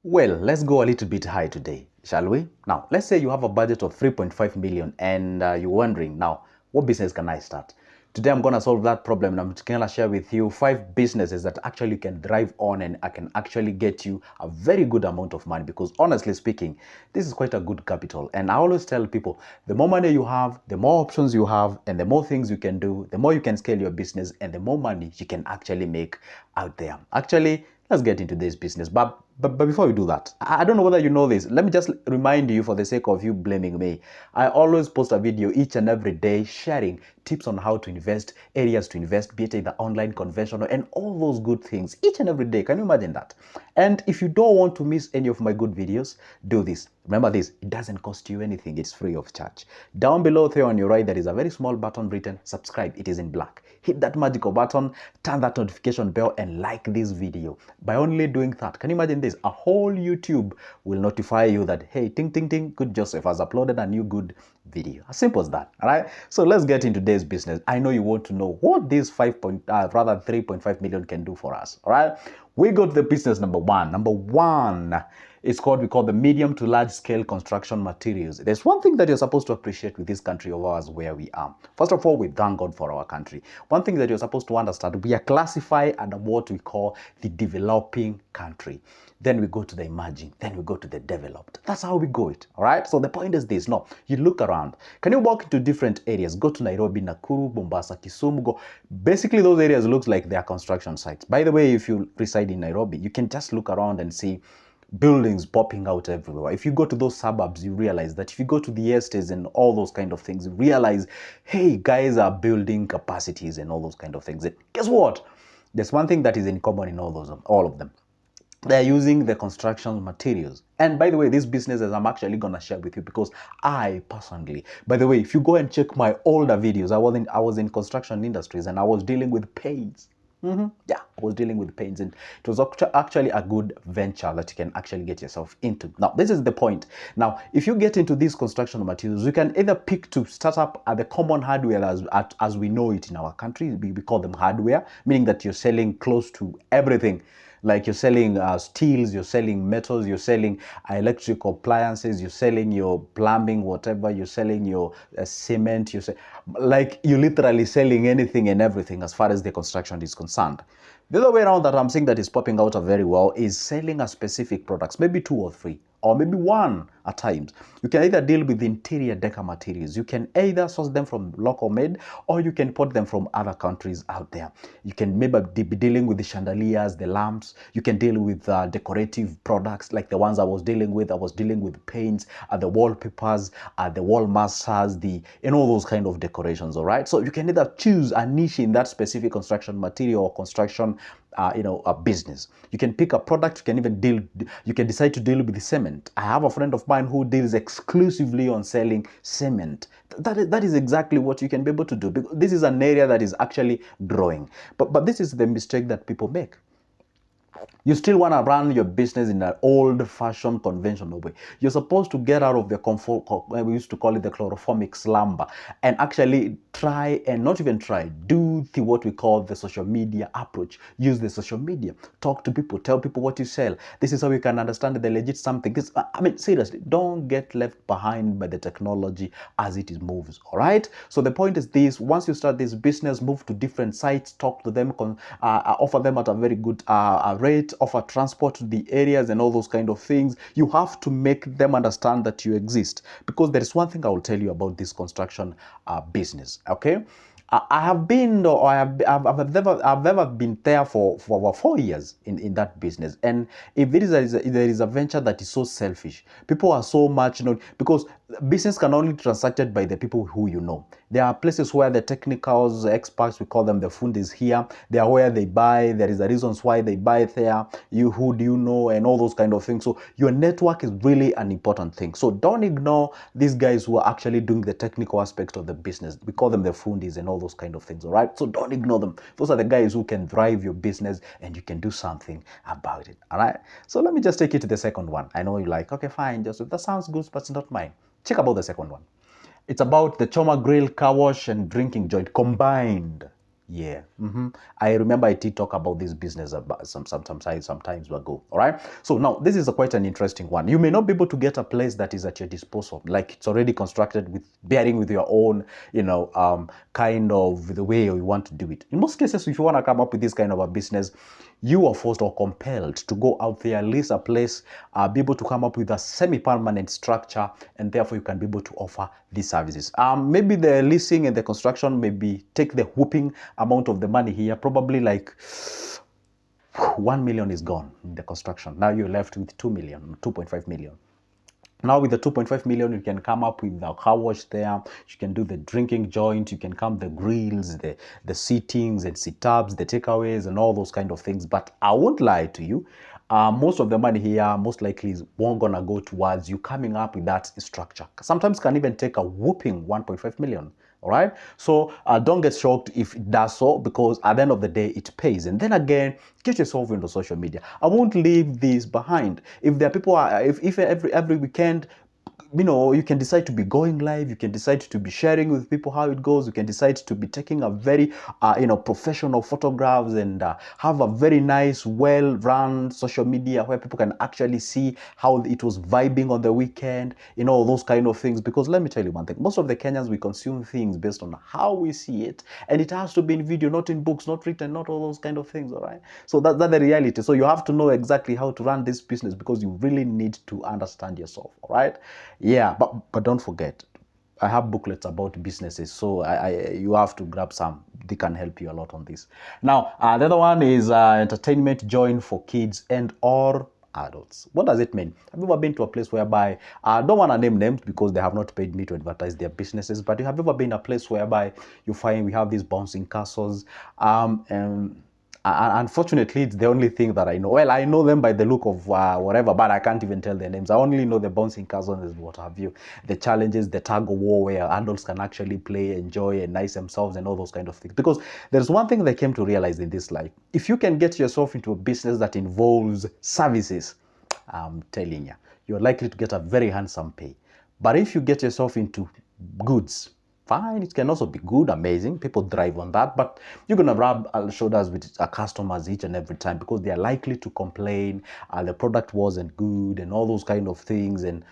Well, let's go a little bit high today, shall we? Now, let's say you have a budget of 3.5 million and you're wondering, now, what business can I start? Today, I'm going to solve that problem and I'm going to share with you 5 businesses that actually can drive on and I can actually get you a very good amount of money because honestly speaking, this is quite a good capital. And I always tell people, the more money you have, the more options you have, and the more things you can do, the more you can scale your business and the more money you can actually make out there. Actually, let's get into this business. But before we do that, I don't know whether you know this. Let me just remind you for the sake of you blaming me. I always post a video each and every day sharing tips on how to invest, areas to invest, be it either online, conventional, and all those good things each and every day. Can you imagine that? And if you don't want to miss any of my good videos, do this. Remember this, it doesn't cost you anything. It's free of charge. Down below there on your right, there is a very small button written subscribe. It is in black. Hit that magical button, turn that notification bell, and like this video. By only doing that, can you imagine this? A whole YouTube will notify you that, hey, ting, ting, ting, good Joseph has uploaded a new good video. As simple as that, all right? So let's get into today's business. I know you want to know what this 3.5 million can do for us, all right? We go to the business number one. Number one is we call the medium to large scale construction materials. There's one thing that you're supposed to appreciate with this country of ours where we are. First of all, we thank God for our country. One thing that you're supposed to understand, we are classified under what we call the developing country. Then we go to the emerging, then we go to the developed. That's how we go it, all right? So the point is this, no, you look around. Can you walk into different areas? Go to Nairobi, Nakuru, Mombasa, Kisumu, go. Basically, those areas looks like they are construction sites. By the way, if you reside in Nairobi, you can just look around and see buildings popping out everywhere. If you go to those suburbs, you realize that. If you go to the estates and all those kind of things, you realize, hey, guys are building capacities and all those kind of things. And guess what? There's one thing that is in common in all of them. They're using the construction materials. And by the way, these businesses I'm actually going to share with you because I personally, by the way, if you go and check my older videos, I was in construction industries and I was dealing with paints. Yeah, I was dealing with paints and it was actually a good venture that you can actually get yourself into. Now, this is the point. Now, if you get into these construction materials, you can either pick to start up at the common hardware as we know it in our country. We call them hardware, meaning that you're selling close to everything. Like you're selling steels, you're selling metals, you're selling electrical appliances, you're selling your plumbing, whatever, you're selling your cement, like you're literally selling anything and everything as far as the construction is concerned. The other way around that I'm seeing that is popping out very well is selling a specific products, maybe 2 or 3, or maybe 1 at times. You can either deal with interior decor materials. You can either source them from local made or you can import them from other countries out there. You can maybe be dealing with the chandeliers, the lamps. You can deal with decorative products like the ones I was dealing with. I was dealing with paints, the wallpapers, the wall masters, all those kind of decorations, all right? So you can either choose a niche in that specific construction material or construction a business. You can pick a product, you can decide to deal with the cement. I have a friend of mine who deals exclusively on selling cement. That is exactly what you can be able to do. Because this is an area that is actually growing. But this is the mistake that people make. You still want to run your business in an old-fashioned, conventional way. You're supposed to get out of the comfort, we used to call it the chloroformic slumber, and actually try, and not even try, do what we call the social media approach. Use the social media. Talk to people. Tell people what you sell. This is how you can understand the legit something. I mean, seriously, don't get left behind by the technology as it moves, all right? So the point is this, once you start this business, move to different sites, talk to them, offer them at a very good rate, offer transport to the areas and all those kind of things. You have to make them understand that you exist, because there is one thing I will tell you about this construction business, okay? I have been, or I've never been there for over 4 years in that business. And if there is a venture that is so selfish, people are so much, because business can only be transacted by the people who you know. There are places where the technicals, experts, we call them the fundis here. They are where they buy. There is the reasons why they buy there. Who do you know, and all those kind of things. So your network is really an important thing. So don't ignore these guys who are actually doing the technical aspect of the business. We call them the fundis and all those kind of things, all right? So don't ignore them. Those are the guys who can drive your business and you can do something about it, all right? So let me just take you to the second one. I know you're like, okay, fine, Joseph, that sounds good, but it's not mine. Check about the second one. It's about the Choma Grill, car wash, and drinking joint combined. Yeah. I remember I did talk about this business about sometimes ago. All right. So now this is quite an interesting one. You may not be able to get a place that is at your disposal, like it's already constructed with bearing with your own, kind of the way you want to do it. In most cases, if you want to come up with this kind of a business, you are forced or compelled to go out there, lease a place, be able to come up with a semi-permanent structure, and therefore you can be able to offer these services. Maybe the leasing and the construction maybe take the whooping amount of the money here, probably like 1 million is gone in the construction. Now you're left with 2 million, 2.5 million. Now with the 2.5 million, you can come up with the car wash there. You can do the drinking joint. You can come the grills, the seatings and sit-ups, the takeaways and all those kind of things. But I won't lie to you. Most of the money here most likely is won't gonna go towards you coming up with that structure. Sometimes can even take a whooping 1.5 million. All right. So don't get shocked if it does so, because at the end of the day, it pays. And then again, get yourself into social media. I won't leave this behind. If there are people, if every weekend, you can decide to be going live. You can decide to be sharing with people how it goes. You can decide to be taking a very, professional photographs and have a very nice, well-run social media where people can actually see how it was vibing on the weekend, those kind of things. Because let me tell you one thing, most of the Kenyans, we consume things based on how we see it. And it has to be in video, not in books, not written, not all those kind of things, all right? So that's the reality. So you have to know exactly how to run this business, because you really need to understand yourself, all right? Yeah, but don't forget, I have booklets about businesses, so you have to grab some. They can help you a lot on this. Now, the other one is entertainment joint for kids and or adults. What does it mean? Have you ever been to a place whereby I don't want to name names because they have not paid me to advertise their businesses, but you have ever been a place whereby you find we have these bouncing castles, and unfortunately, it's the only thing that I know. Well, I know them by the look of whatever, but I can't even tell their names. I only know the bouncing castles and what have you. The challenges, the tug of war, where adults can actually play, enjoy, and nice themselves, and all those kind of things. Because there's one thing they came to realize in this life: if you can get yourself into a business that involves services, I'm telling you, you're likely to get a very handsome pay. But if you get yourself into goods, fine, it can also be good, amazing. People thrive on that, but you're gonna rub shoulders with customers each and every time, because they are likely to complain. The product wasn't good, and all those kind of things, and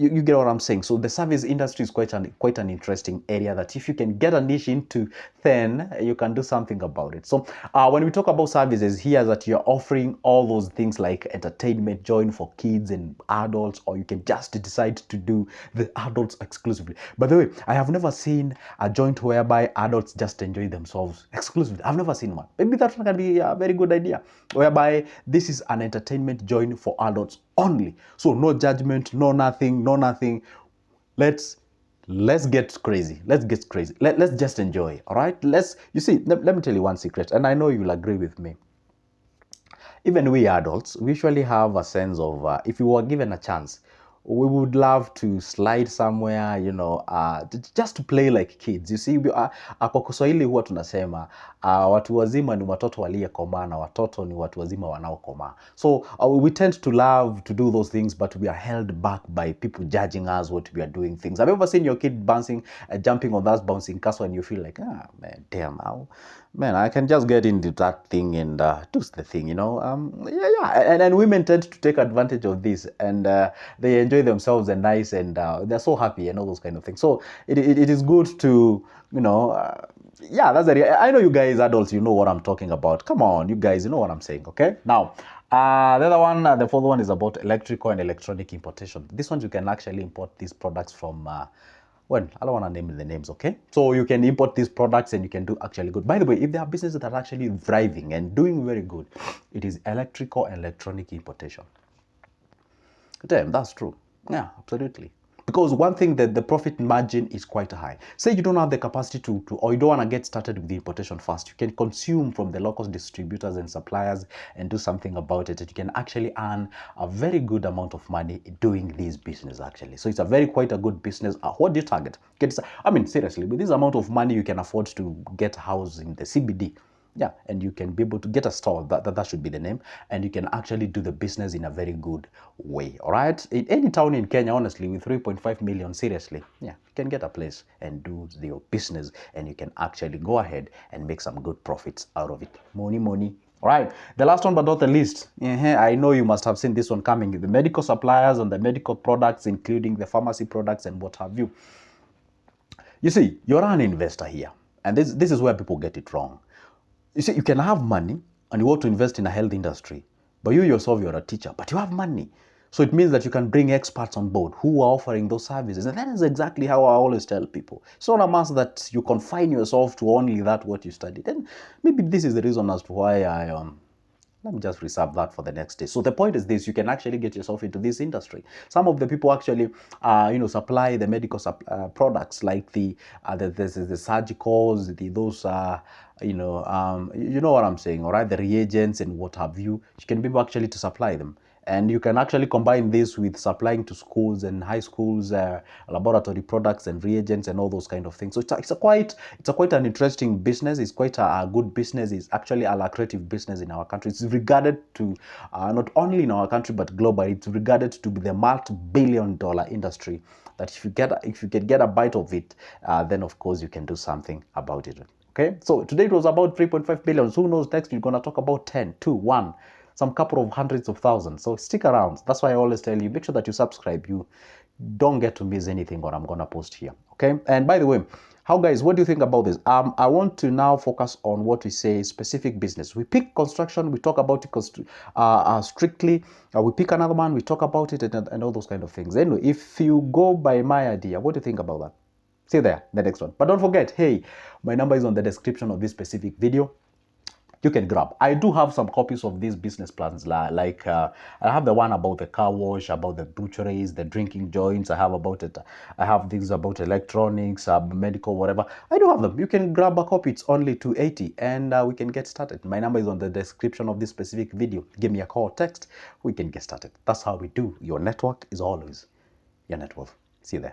you get what I'm saying. So the service industry is quite an interesting area that if you can get a niche into, then you can do something about it. So when we talk about services here, that you're offering all those things like entertainment joint for kids and adults, or you can just decide to do the adults exclusively. By the way, I have never seen a joint whereby adults just enjoy themselves exclusively. I've never seen one. Maybe that one can be a very good idea, whereby this is an entertainment joint for adults only. So no judgment, no nothing, no nothing. Let's get crazy. Let's get crazy. Let's just enjoy. All right. You see, let me tell you one secret, and I know you'll agree with me. Even we adults, we usually have a sense of, if we were given a chance, we would love to slide somewhere, just to play like kids. You see, kwa Kiswahili huwa tunasema watu wazima ni watoto waliokomaa na watoto ni watu wazima wanaokomaa. So we tend to love to do those things, but we are held back by people judging us what we are doing things. Have you ever seen your kid bouncing, jumping on that bouncing castle, and you feel like, man, damn, man, I can just get into that thing and do the thing, and women tend to take advantage of this, and they enjoy themselves and nice, and they're so happy and all those kind of things. So it is good to, yeah, that's the I know you guys adults, you know what I'm talking about. Come on, you guys, you know what I'm saying, okay? Now, the other one, the fourth one is about electrical and electronic importation. This one, you can actually import these products from well, I don't want to name the names, okay? So you can import these products and you can do actually good. By the way, if there are businesses that are actually thriving and doing very good, it is electrical and electronic importation. Damn, that's true. Yeah, absolutely. Because one thing, that the profit margin is quite high. Say you don't have the capacity to or you don't want to get started with the importation fast, you can consume from the local distributors and suppliers and do something about it. You can actually earn a very good amount of money doing this business actually. So it's quite a good business. What do you target? I mean, seriously, with this amount of money, you can afford to get a house in the CBD. Yeah, and you can be able to get a store, that should be the name, and you can actually do the business in a very good way. All right, in any town in Kenya, honestly, with 3.5 million, seriously, yeah, you can get a place and do your business, and you can actually go ahead and make some good profits out of it. Money, money. All right, the last one but not the least, I know you must have seen this one coming, the medical suppliers and the medical products, including the pharmacy products and what have you. You see, you're an investor here, and this is where people get it wrong. You see, you can have money and you want to invest in a health industry, but you yourself, you're a teacher, but you have money. So it means that you can bring experts on board who are offering those services. And that is exactly how I always tell people. It's not a must that you confine yourself to only that what you studied. And maybe this is the reason as to why let me just reserve that for the next day. So the point is this: you can actually get yourself into this industry. Some of the people actually, supply the medical products like the surgicals, those you know what I'm saying, all right? The reagents and what have you. You can be able actually to supply them. And you can actually combine this with supplying to schools and high schools, laboratory products and reagents and all those kind of things. So it's a quite an interesting business. It's quite a good business. It's actually a lucrative business in our country. It's regarded to not only in our country but globally. It's regarded to be the multi-billion-dollar industry. That if you can get a bite of it, then of course you can do something about it. Okay, so today it was about 3.5 billion. Who knows, next we're gonna talk about 10, 2, 1, some couple of hundreds of thousands. So stick around. That's why I always tell you, make sure that you subscribe. You don't get to miss anything what I'm gonna post here. Okay, and by the way, how guys, what do you think about this? I want to now focus on what we say specific business. We pick construction, we talk about it strictly. We pick another one, we talk about it and all those kind of things. Anyway, if you go by my idea, what do you think about that? See you there, the next one. But don't forget, hey, my number is on the description of this specific video. You can grab. I do have some copies of these business plans. Like I have the one about the car wash, about the butcheries, the drinking joints. I have about it. I have things about electronics, medical, whatever. I do have them. You can grab a copy. It's only $280, and we can get started. My number is on the description of this specific video. Give me a call, text. We can get started. That's how we do. Your network is always your net worth. See you there.